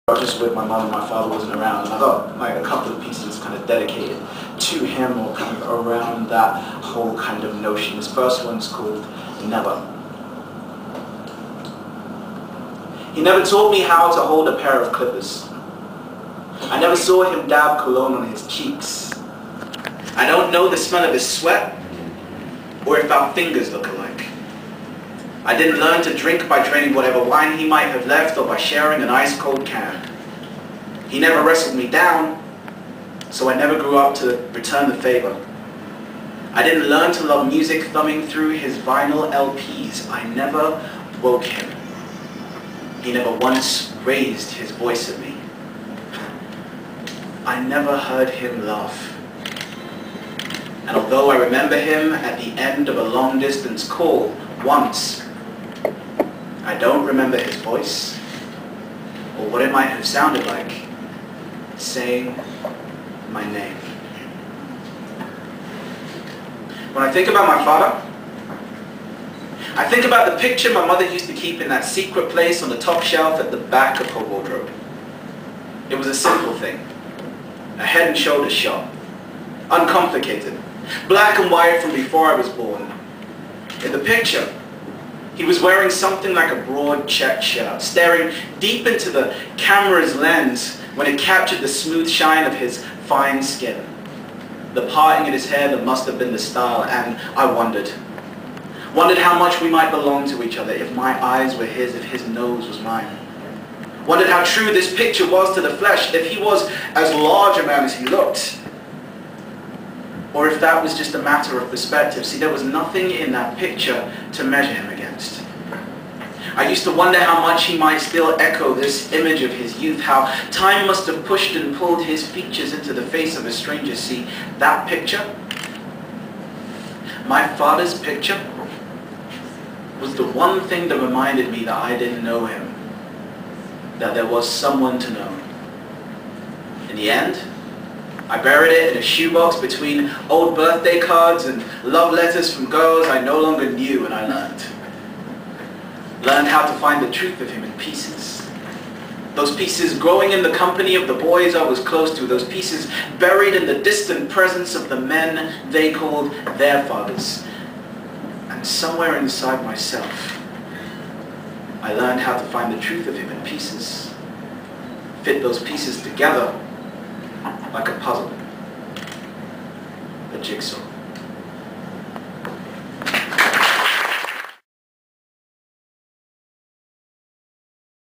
I was just with my mum and my father wasn't around, and I got like a couple of pieces kind of dedicated to him, or kind of around that whole kind of notion. This first one's called Never. He never taught me how to hold a pair of clippers. I never saw him dab cologne on his cheeks. I don't know the smell of his sweat, or if our fingers look alike. I didn't learn to drink by draining whatever wine he might have left, or by sharing an ice-cold can. He never wrestled me down, so I never grew up to return the favor. I didn't learn to love music thumbing through his vinyl LPs. I never woke him. He never once raised his voice at me. I never heard him laugh. And although I remember him at the end of a long-distance call once, I don't remember his voice, or what it might have sounded like saying my name. When I think about my father, I think about the picture my mother used to keep in that secret place on the top shelf at the back of her wardrobe. It was a simple thing, a head and shoulders shot, uncomplicated, black and white from before I was born. In the picture, he was wearing something like a broad checked shirt, staring deep into the camera's lens when it captured the smooth shine of his fine skin, the parting in his hair that must have been the style, and I wondered how much we might belong to each other, if my eyes were his, if his nose was mine. Wondered how true this picture was to the flesh, if he was as large a man as he looked, or if that was just a matter of perspective. See, there was nothing in that picture to measure him against. I used to wonder how much he might still echo this image of his youth, how time must have pushed and pulled his features into the face of a stranger. See, that picture, my father's picture, was the one thing that reminded me that I didn't know him, that there was someone to know. In the end, I buried it in a shoebox between old birthday cards and love letters from girls I no longer knew, and I learned how to find the truth of him in pieces. Those pieces growing in the company of the boys I was close to, those pieces buried in the distant presence of the men they called their fathers. And somewhere inside myself, I learned how to find the truth of him in pieces, fit those pieces together like a puzzle, a jigsaw.